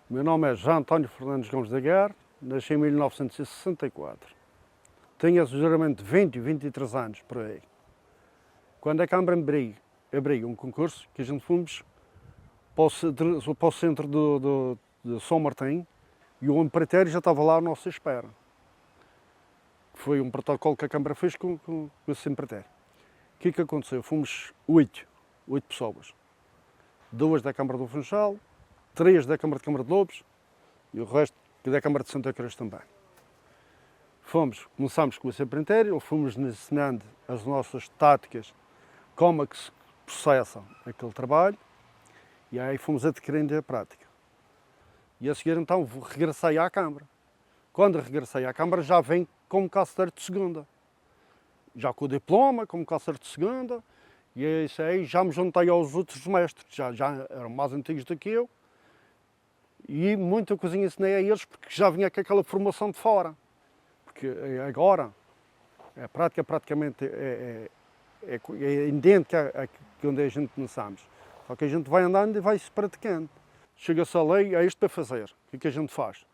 O meu nome é João António Fernandes Gomes da Guerra, nasci em 1964. Tenho geralmente 20, 23 anos por aí. Quando a Câmara abriu um concurso, que a gente fomos para o centro de São Martim e o empreiteiro já estava lá à nossa espera. Foi um protocolo que a Câmara fez com esse empreiteiro. O que aconteceu? Fomos 8 pessoas. 2 da Câmara do Funchal, 3 da Câmara de Lobos e o resto da Câmara de Santa Cruz também. Começámos com esse empreiteiro, fomos ensinando as nossas táticas, como é que se processa aquele trabalho, e aí fomos adquirindo a prática. E a seguir então regressei à Câmara. Quando regressei à Câmara já vem como calceteiro de segunda. Já com o diploma, como calceteiro de segunda, e é isso aí já me juntei aos outros mestres, já eram mais antigos do que eu, e muita coisinha ensinei a eles porque já vinha com aquela formação de fora. Porque agora a prática praticamente é idêntica a onde a gente começamos. Só que a gente vai andando e vai-se praticando. Chega-se a lei, é isto para fazer. O que a gente faz?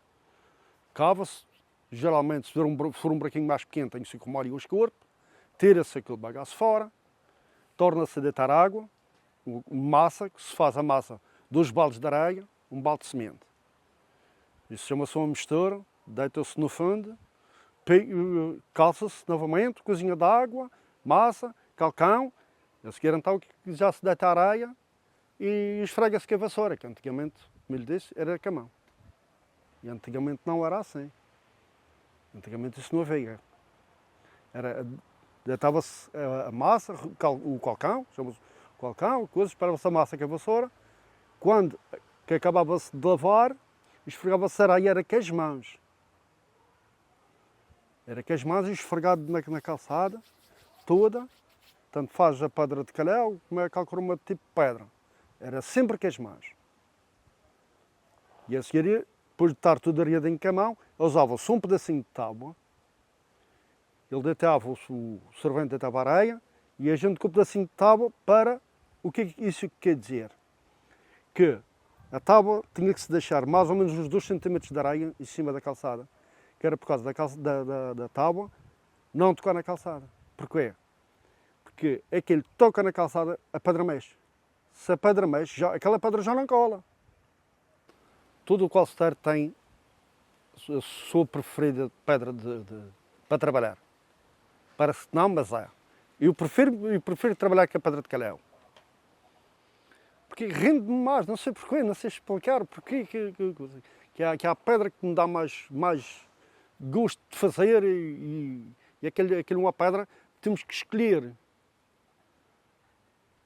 Cava-se, geralmente se for um buraquinho mais pequeno tem-se com molho e o escorpo, tira-se aquele bagaço fora, torna-se a deitar água, massa, que se faz a massa 2 baldes de areia, 1 balde de semente. Isso chama-se uma mistura, deita-se no fundo, calça-se novamente, cozinha de água, massa, calcão, a seguir então já se deita a areia e esfrega-se com a vassoura, que antigamente, como lhe disse, era com a mão. E antigamente não era assim. Antigamente isso não havia. Deitava-se a massa, o calcão, chama-se calcão, esperava-se a massa com a vassoura. Quando que acabava-se de lavar, esfregava-se a areia, era com as mãos. Era com as mãos e esfregado na calçada toda. Tanto faz a pedra de calhau como é qualquer uma tipo de pedra. Era sempre com as mãos. E a seguir, depois de estar tudo areadinho com a mão, usava-se um pedacinho de tábua. Ele deitava, o servente deitava a areia e a gente com o pedacinho de tábua para... O que isso quer dizer? Que a tábua tinha que se deixar mais ou menos uns 2 cm de areia em cima da calçada. Que era por causa da tábua não tocar na calçada. Porquê? Porque aquele toca na calçada, a pedra mexe. Se a pedra mexe, aquela pedra já não cola. Todo o calceteiro tem a sua preferida pedra para trabalhar. Parece que não, mas é. Eu prefiro trabalhar com a pedra de calhau. Porque rende mais, não sei porquê, não sei explicar porquê. Que há a pedra que me dá mais gosto de fazer e aquele é uma pedra que temos que escolher.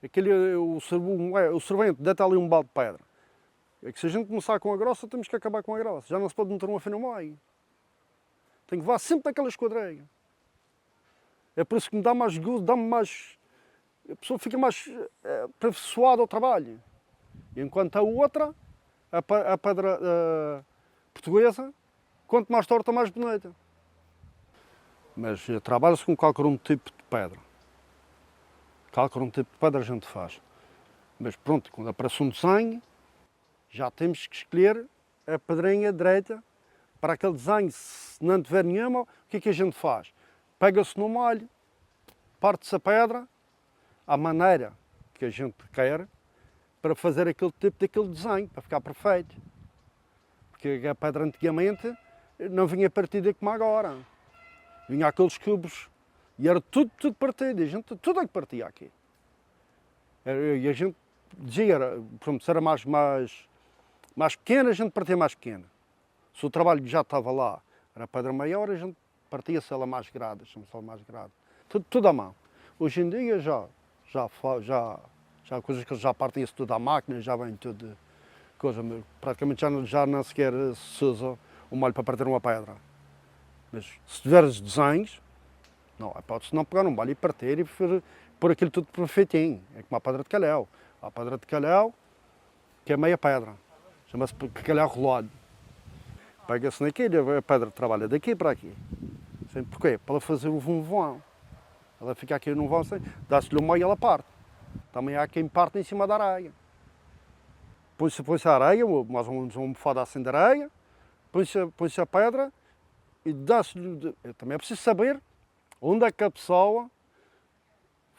O servente deita ali um balde de pedra. É que se a gente começar com a grossa, temos que acabar com a grossa. Já não se pode meter uma fina no meio. Tem que levar sempre naquela esquadreia. É por isso que me dá mais gosto, dá-me mais... A pessoa fica mais aperfeiçoada ao trabalho. Enquanto a outra, a pedra portuguesa, quanto mais torta, mais bonita. Mas trabalha-se com qualquer um tipo de pedra. Qualquer um tipo de pedra a gente faz. Mas pronto, quando aparece um desenho, já temos que escolher a pedrinha direita para aquele desenho. Se não tiver nenhuma, o que a gente faz? Pega-se no molho, parte-se a pedra, à maneira que a gente quer, para fazer aquele tipo daquele desenho, para ficar perfeito. Porque a pedra antigamente não vinha partida como agora. Vinha aqueles cubos e era tudo partido. A gente, tudo é que partia aqui. E a gente dizia, se era mais pequena, a gente partia mais pequena. Se o trabalho já estava lá, era a pedra maior, a gente partia-se ela mais grade, chama-se ela mais grade. Tudo à mão. Hoje em dia já coisas que já partem-se tudo à máquina, já vem tudo coisa. Praticamente já não sequer se usa o molho para partir uma pedra. Mas se tiveres desenhos, não, pode-se não pegar um molho e partir e pôr aquilo tudo perfeitinho. É como a pedra de calhau. A pedra de calhau, que é meia pedra. Chama-se calhau rolado. Pega-se naquilo, a pedra trabalha daqui para aqui. Porquê? Para fazer o vão. Ela fica aqui no vão, dá-se-lhe o meio e ela parte. Também há quem parte em cima da areia. põe-se a areia, mais ou menos uma almofada assim de areia, põe-se a pedra e dá-se-lhe. Também é preciso saber onde é que a pessoa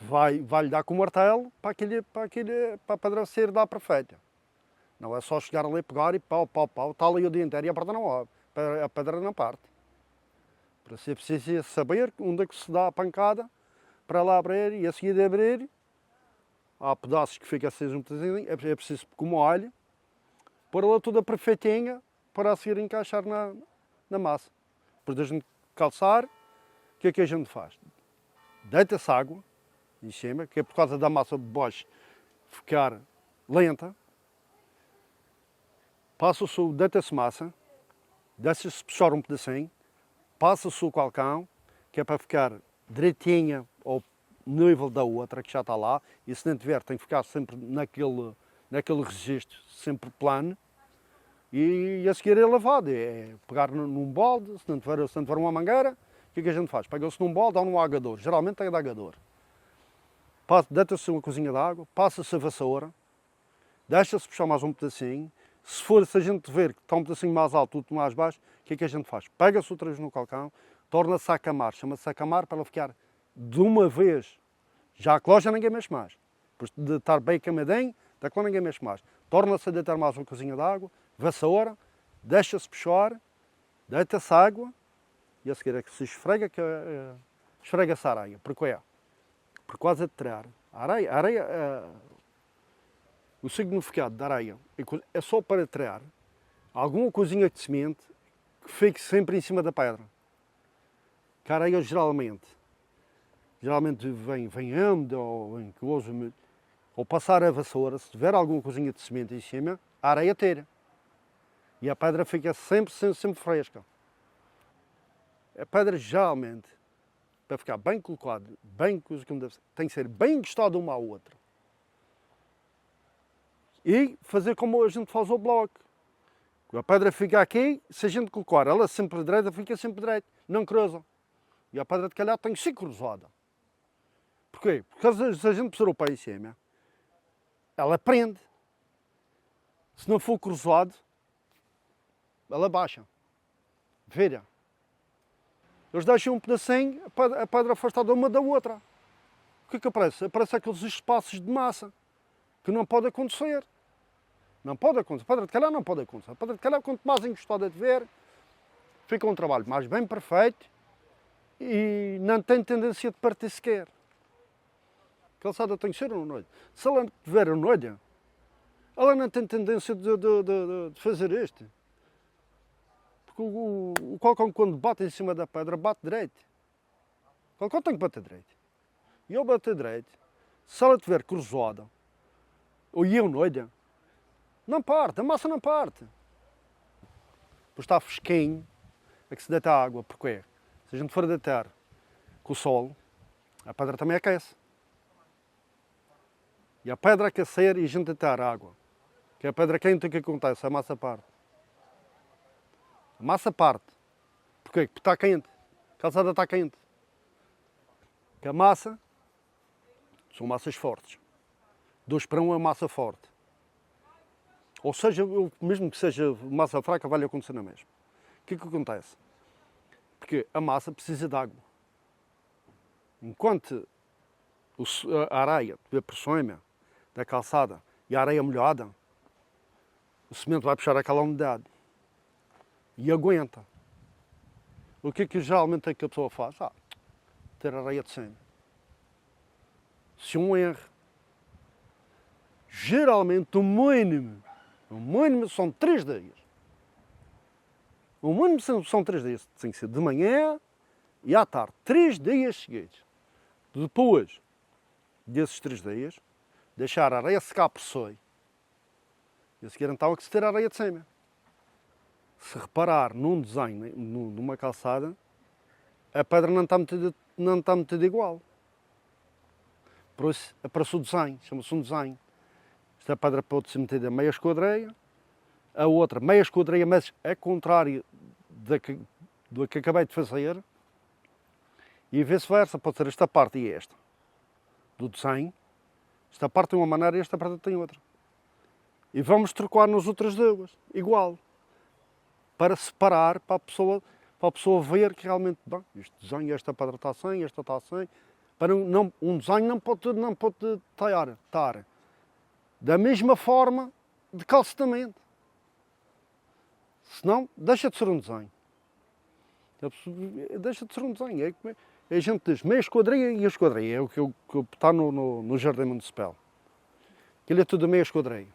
vai-lhe dar com o martelo para a pedra ser lá perfeita. Não é só chegar ali, pegar e pau, está ali o dia inteiro e a pedra não abre, a pedra não parte. Para isso é preciso saber onde é que se dá a pancada para ela abrir e a seguir de abrir. Há pedaços que ficam assim um pedacinho, é preciso, como óleo, pôr ela toda perfeitinha para a seguir encaixar na massa. Depois de a gente calçar, o que é que a gente faz? Deita-se água em cima, que é por causa da massa de baixo ficar lenta. Passa-se, deita-se massa, deixa-se puxar um pedacinho, passa-se o calcão, que é para ficar direitinha ao nível da outra, que já está lá, e se não tiver, tem que ficar sempre naquele registro, sempre plano, e a seguir é lavado, é pegar num balde, se não tiver uma mangueira, o que é que a gente faz? Pega-se num balde ou num agador, geralmente é de agador. Deita-se uma cozinha de água, passa-se a vassoura, deixa-se puxar mais um pedacinho. Se a gente ver que está um pedacinho mais alto, outro mais baixo, o que é que a gente faz? Pega-se outra vez no calcão, torna-se a acamar, chama-se acamar para ela ficar de uma vez. Já a cló já ninguém mexe mais. Depois de estar bem camadinho, da cló ninguém mexe mais. Torna-se a deitar mais uma cozinha de água, vassoura, deixa-se puxar, deita-se água e a seguir é que se esfrega, esfrega-se a areia. Porquê? Por causa de tirar. A areia o significado da areia é só para tirar alguma coisinha de semente que fique sempre em cima da pedra. Que a areia geralmente vem âmida ou vem coisa, ou passar a vassoura, se tiver alguma coisinha de semente em cima, a areia tira. E a pedra fica sempre fresca. A pedra geralmente, para ficar bem colocada, bem coisa como deve ser, tem que ser bem encostada uma à outra. E fazer como a gente faz o bloco. A pedra fica aqui, se a gente colocar ela sempre direita, fica sempre direita, não cruza. E a pedra de calhar tem que ser cruzada. Porquê? Porque se a gente puser o pé em cima, ela prende. Se não for cruzado, ela baixa. Vira. Eles deixam um pedacinho, a pedra afastada uma da outra. O que é que aparece? Aparece aqueles espaços de massa que não pode acontecer. Não pode acontecer. A pedra de calhar não pode acontecer. A pedra de calhar, quanto mais encostada tiver, fica um trabalho mais bem perfeito e não tem tendência de partir sequer. A calçada tem que ser unolha. Se ela tiver unolha, ela não tem tendência de fazer isto. Porque o calcão, quando bate em cima da pedra, bate direito. O calcão tem que bater direito. E ao bater direito, se ela estiver cruzada, ou unolha, não parte, a massa não parte. Depois está fresquinho, é que se deita a água. Porquê? Se a gente for deitar com o sol, a pedra também aquece. E a pedra aquecer e a gente deitar água, que é a pedra quente, o que acontece? A massa parte. A massa parte. Porquê? Porque está quente. A calçada está quente. Que a massa são massas fortes. 2 para 1 é massa forte. Ou seja, mesmo que seja massa fraca, vai acontecer na mesma. O que é que acontece? Porque a massa precisa de água. Enquanto a areia estiver por cima da calçada e a areia molhada, o cimento vai puxar aquela umidade e aguenta. O que é que geralmente é que a pessoa faz? Ter a areia de cima. Se um erro, geralmente o mínimo são 3 dias. O mínimo são 3 dias. Tem que ser de manhã e à tarde. 3 dias seguidos. Depois desses 3 dias, deixar a areia secar por soio. E a seguir então é que se ter a areia de cima. Se reparar num desenho, numa calçada, a pedra não está metida igual. Por isso aparece o desenho, chama-se um desenho. Esta pedra pode ser metida meia esquadreia, a outra meia esquadreia, mas é contrário do que acabei de fazer. E vice-versa, pode ser esta parte e esta. Do desenho, esta parte tem uma maneira e esta parte tem outra. E vamos trocar nas outras duas, igual. Para separar, para a pessoa ver que realmente, bom, este desenho, esta pedra está assim, esta está assim. Para um desenho não pode estar da mesma forma de calcetamento. Senão, deixa de ser um desenho. Deixa de ser um desenho. A gente diz meia esquadria e a esquadria. É o que está no Jardim Municipal. Aquilo é tudo meia esquadria.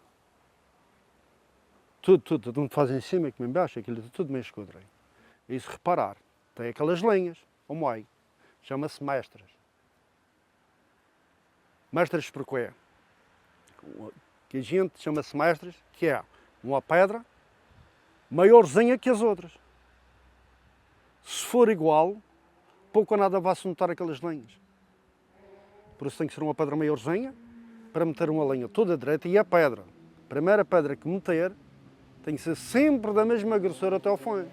Tudo, tanto faz em cima como em baixo, aquilo é tudo meia esquadria. E se reparar, tem aquelas linhas, ao meio. Chama-se mestras. Mestras porquê? Que a gente chama-se mestras, que é uma pedra maiorzinha que as outras. Se for igual, pouco ou nada vai-se notar aquelas linhas. Por isso tem que ser uma pedra maiorzinha para meter uma linha toda direita. E a pedra, a primeira pedra que meter, tem que ser sempre da mesma grossura até ao fim.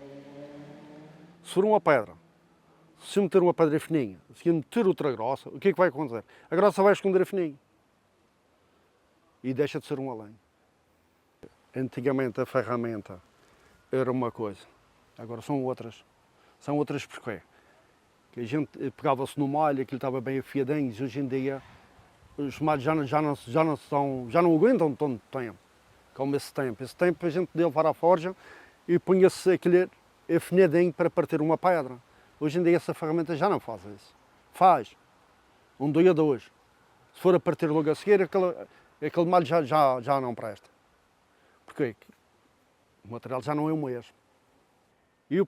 Se for uma pedra, se meter uma pedra fininha, se meter outra grossa, o que é que vai acontecer? A grossa vai esconder a fininha. E deixa de ser uma linha. Antigamente a ferramenta era uma coisa, agora são outras. São outras porquê? Que a gente pegava-se no malho, aquilo estava bem afiadinho, e hoje em dia os malhos já não aguentam tanto tempo como esse tempo. Esse tempo a gente deu para a forja e punha-se aquele afinadinho para partir uma pedra. Hoje em dia essa ferramenta já não faz isso. Faz. Um dia, dois. Se for a partir logo a seguir, aquele malho já não presta. Porquê? O material já não é o mesmo. Eu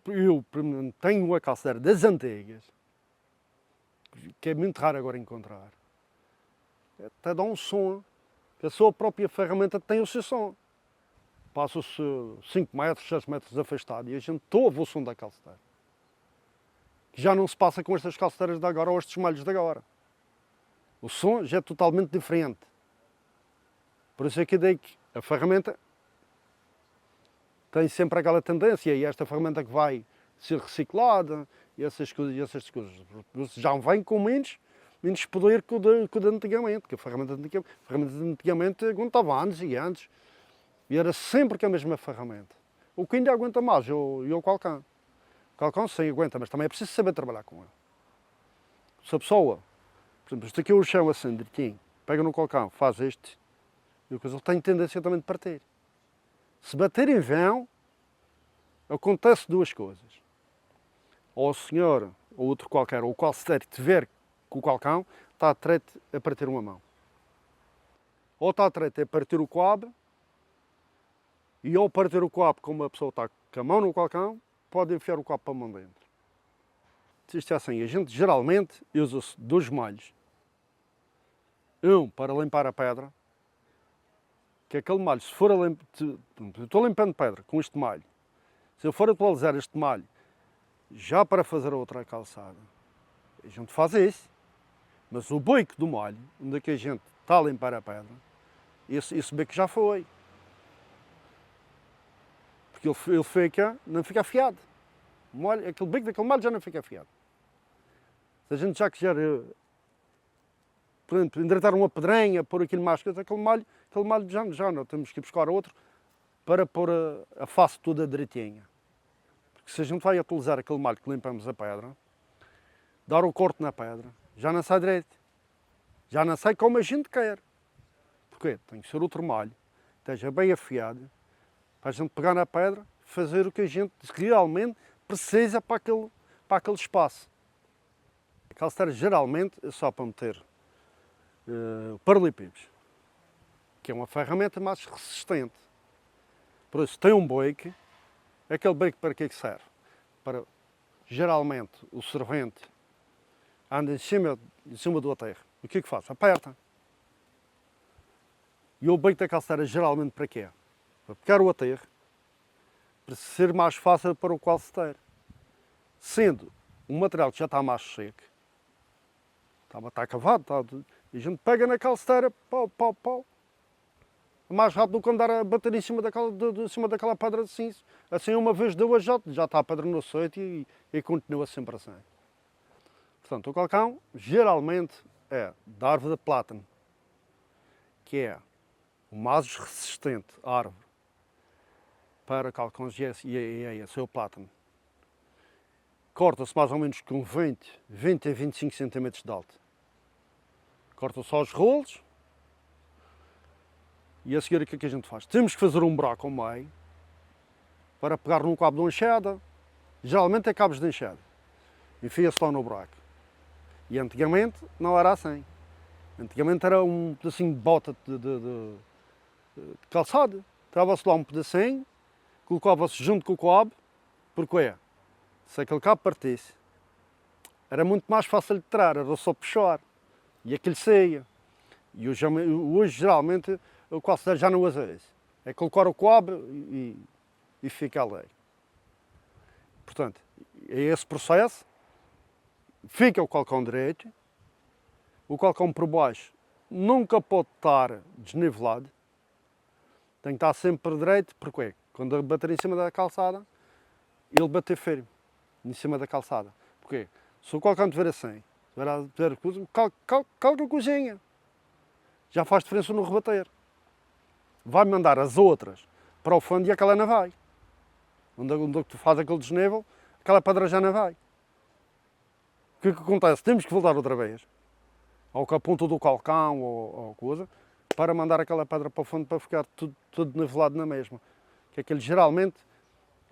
tenho uma calceira das antigas, que é muito raro agora encontrar. Até dá um som, que a sua própria ferramenta tem o seu som. Passa-se 5 metros, 6 metros afastado e a gente ouve o som da calceira. Que já não se passa com estas calceiras de agora ou estes malhos de agora. O som já é totalmente diferente. Por isso é que daí que a ferramenta tem sempre aquela tendência, e esta ferramenta que vai ser reciclada, e essas coisas. Já vem com menos poder que o de antigamente, que a ferramenta de antigamente aguentava anos e anos, e era sempre que a mesma ferramenta. O que ainda aguenta mais é o calcão. O calcão sim aguenta, mas também é preciso saber trabalhar com ele. Se a pessoa, por exemplo, isto aqui é o chão assim, direitinho, pega no calcão, faz este, e o coisa tem tendência também de partir. Se bater em vão, acontece duas coisas. Ou o senhor, ou outro qualquer, ou o calceteiro tiver com o calcão, está a trete a partir uma mão. Ou está a trete a partir o coabe, e ao partir o coabe, como a pessoa está com a mão no calcão, pode enfiar o coabe para a mão dentro. Isto é assim, a gente geralmente usa-se dois molhos. Um para limpar a pedra, que é aquele malho, se for eu estou limpando pedra com este malho, se eu for atualizar este malho já para fazer outra calçada, a gente faz isso. Mas o bico do malho, onde é que a gente está a limpar a pedra, esse bico já foi. Porque ele não fica afiado. Aquele bico daquele malho já não fica afiado. Se a gente já quiser, por exemplo, endireitar uma pedrinha, pôr aquilo mais coisa, aquele malho já não, temos que ir buscar outro para pôr a face toda direitinha. Porque se a gente vai utilizar aquele malho que limpamos a pedra, dar o corte na pedra, já não sai direito. Já não sai como a gente quer. Porquê? Tem que ser outro malho, esteja bem afiado, para a gente pegar na pedra, fazer o que a gente realmente precisa para aquele espaço. A calceteira geralmente é só para meter paralelepípedos, que é uma ferramenta mais resistente. Por isso tem um bico. Aquele bico para que serve? Para, geralmente, o servente anda em cima do aterro. O que é que faz? Aperta. E o bico da calceteira geralmente para quê? Para pegar o aterro, para ser mais fácil para o calceteiro. Sendo um material que já está mais seco, está cavado, e a gente pega na calceteira, pau, mais rápido do que andar a bater em cima daquela pedra assim. Assim uma vez, duas, já está a pedra no sítio e continua sempre assim. Portanto, o calcão geralmente é da árvore de plátano, que é o mais resistente árvore para calcões e esse é o plátano. Corta-se mais ou menos com 20 a 25 centímetros de alto. Corta só os rolos e a seguir o que é que a gente faz? Temos que fazer um buraco ao meio para pegar num cabo de enxada. Geralmente é cabos de enxada. Enfia-se lá no buraco. E antigamente não era assim. Antigamente era um pedacinho de bota de calçado. Tirava-se lá um pedacinho, colocava-se junto com o cabo, porque é, se aquele cabo partisse, era muito mais fácil de tirar, era só puxar. E aquilo saía. E hoje geralmente o calçadeiro já não usa isso. É colocar o cabo e fica ali. Portanto, é esse processo. Fica o calcão direito. O calcão por baixo nunca pode estar desnivelado. Tem que estar sempre direito, porque quando bater em cima da calçada, ele bater firme em cima da calçada. Porque se o calcão estiver assim, calca a cozinha. Já faz diferença no rebater. Vai mandar as outras para o fundo e aquela não vai. Onde tu faz aquele desnível, aquela pedra já não vai. O que é que acontece? Temos que voltar outra vez ao ponto do calcão ou coisa, para mandar aquela pedra para o fundo para ficar tudo nivelado na mesma. Que aquele geralmente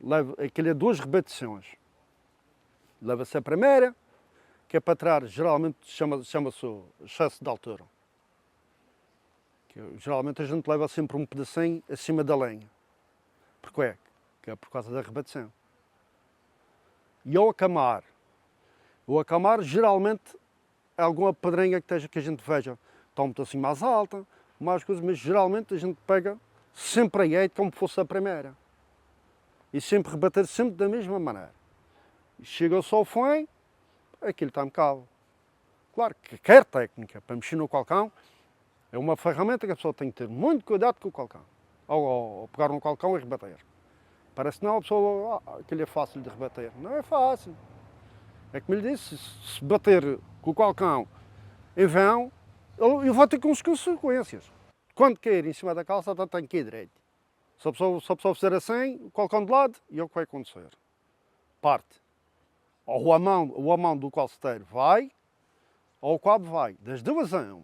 leva, aquele é duas repetições. Leva-se a primeira, que é para tirar, geralmente chama-se o excesso de altura. Geralmente a gente leva sempre um pedacinho acima da lenha. Porquê? Que é por causa da rebatição. E ao acamar geralmente é alguma pedrinha que a gente veja, está um assim mais alta, mais coisas, mas geralmente a gente pega sempre a como fosse a primeira. E sempre rebater sempre da mesma maneira. Chega-se ao fim, aquilo está impecável. Claro que quer técnica para mexer no calcão, é uma ferramenta que a pessoa tem que ter muito cuidado com o calcão. Ao pegar no calcão e rebater. Parece que não, a pessoa, aquilo é fácil de rebater. Não é fácil. É como lhe disse, se bater com o calcão em vão, ele vai ter consequências. Quando cair em cima da calça, tem que ir direito. Se a pessoa fizer assim, o calcão de lado, e é o que vai acontecer. Parte. Ou a mão do calceteiro vai, ou o cabo vai. Das duas a um.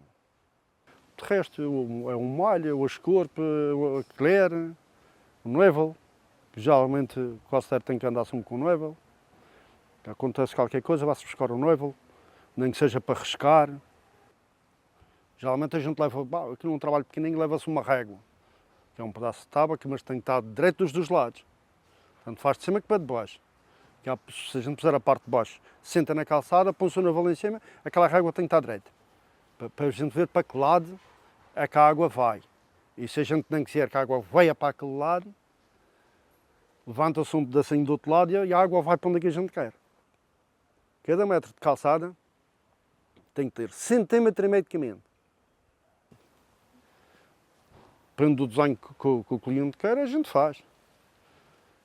De resto, é um malha, o escorpo, o colher, o noivel. Geralmente o calceteiro tem que andar sempre com o noivel. Acontece qualquer coisa, vai-se buscar o noivel, nem que seja para riscar. Geralmente a gente leva, aqui num trabalho pequenininho, leva-se uma régua, que é um pedaço de tábua, mas tem que estar direito dos dois lados. Tanto faz de cima que para de baixo. Se a gente puser a parte de baixo, senta na calçada, põe-se o noivel em cima, aquela régua tem que estar direita. Para a gente ver para que lado é que a água vai. E se a gente não quiser que a água venha para aquele lado, levanta-se um pedacinho do outro lado e a água vai para onde é que a gente quer. Cada metro de calçada tem que ter 1,5 cm de caminho. Depende do desenho que o cliente quer, a gente faz.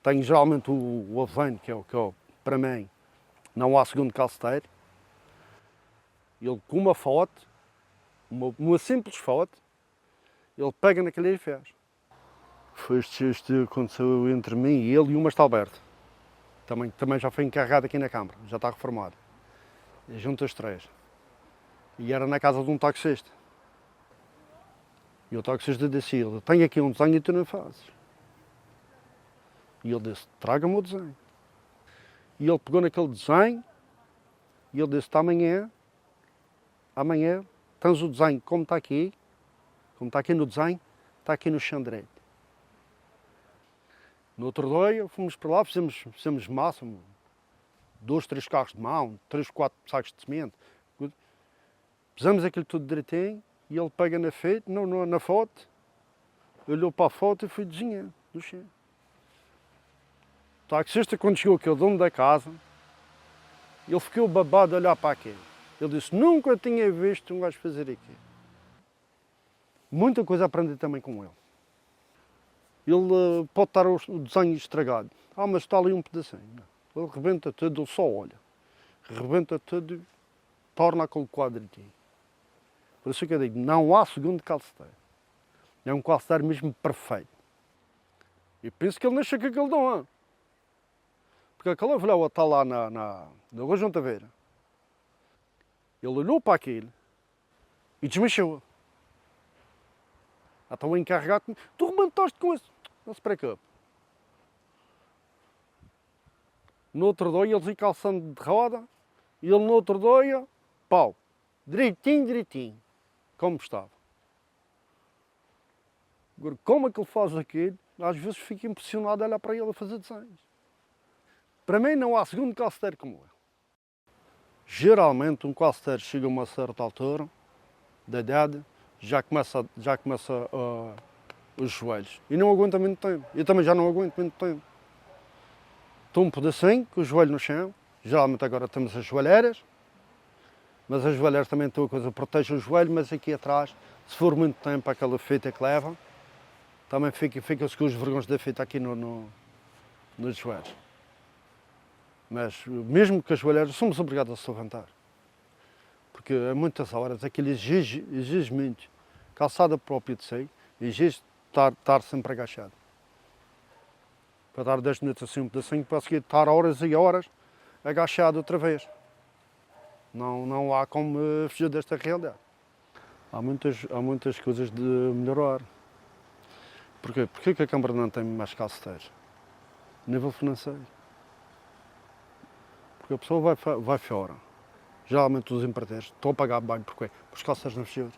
Tenho geralmente o aveiro, que é para mim, não há segundo calceteiro. Ele com uma foto, uma simples foto, ele pega naquele e faz. Foi este aconteceu entre mim e ele e o Mastalberto. Também já foi encarregado aqui na Câmara, já está reformado. E junto as três. E era na casa de um taxista. E o taxista disse: ele tem aqui um desenho e tu não fazes. E ele disse: traga-me o desenho. E ele pegou naquele desenho e ele disse: amanhã tens o desenho como está aqui no desenho, está aqui no chão direito. No outro dia fomos para lá, fizemos massa, 2, 3 carros de mão, 3, 4 sacos de cimento. Fizemos aquilo tudo direitinho e ele pega na foto, olhou para a foto e foi desenhando do chão. O taxista, quando chegou aqui, o dono da casa, ele ficou babado a olhar para aquilo. Ele disse: nunca tinha visto um gajo fazer aquilo. Muita coisa aprendi também com ele. Ele pode estar o desenho estragado. Mas está ali um pedacinho. Ele rebenta tudo, ele só olha. Rebenta tudo e torna aquele quadro aqui. Por isso que eu digo, não há segundo calceteiro. É um calceteiro mesmo perfeito. E penso que ele nasceu com aquele dom. Porque aquela velhoa está lá na Rua João Taveira. Ele olhou para aquilo e desmanchou. Então encarregado, tu rebentaste com isso. Não se preocupe. No outro dia, eles iam calçando de roda, e ele no outro dia, pau. Direitinho, direitinho. Como estava. Agora, como é que ele faz aquilo? Às vezes fico impressionado a olhar para ele a fazer desenhos. Para mim não há segundo calceteiro como ele. Geralmente um calceteiro chega a uma certa altura da idade, já começa os joelhos. E não aguenta muito tempo. Eu também já não aguento muito tempo. Estou um pedacinho, com o joelho no chão. Geralmente agora temos as joelheiras. Mas as joelheiras também estão a coisa, protege o joelho, mas aqui atrás, se for muito tempo aquela fita que leva, também fica-se com os vergões da fita aqui nos joelhos. Mas mesmo que as joelheiras, somos obrigados a se levantar. Porque a muitas horas aquilo exige muito. Calçada própria de si, exige estar sempre agachado. Para dar 10 minutos assim um pedacinho, para seguir estar horas e horas agachado outra vez. Não há como fugir desta realidade. Há muitas coisas de melhorar. Porquê? Porquê que a Câmara não tem mais calceteiros? Nível financeiro. Porque a pessoa vai fora. Geralmente os empreiteiros estão a pagar bem. Porquê? Porque os calceteiros não chegam.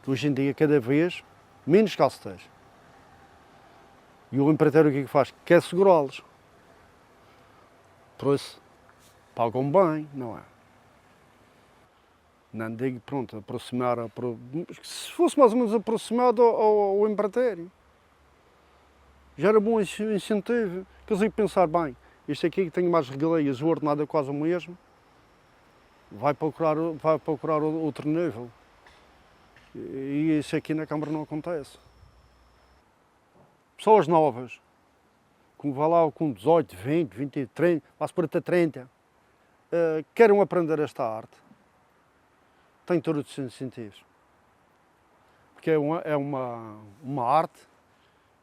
Hoje em dia, cada vez, menos calceteiros. E o empreiteiro o que é que faz? Quer segurá-los. Por isso, pagam bem, não é? Não digo, pronto, se fosse mais ou menos aproximado ao empreiteiro. Já era bom incentivo. Quer dizer, pensar, bem, isto aqui que tem mais regalias, o ordenado é quase o mesmo, vai procurar outro nível. E isso aqui na Câmara não acontece. Pessoas novas, como vai lá com 18, 20, 20, 30, quase por até 30, querem aprender esta arte, têm todos os incentivos. Porque é uma arte,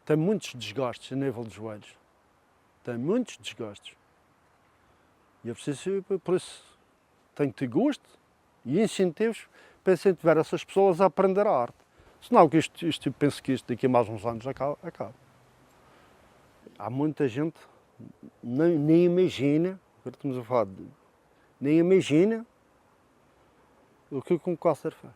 tem muitos desgastes a nível de joelhos. Tem muitos desgastes. E é preciso, por isso, tem que ter gosto e incentivos para incentivar essas pessoas a aprender a arte. Senão, eu penso que isto daqui a mais uns anos acaba. Há muita gente nem imagina, agora estamos a falar nem imagina o que um câncer faz.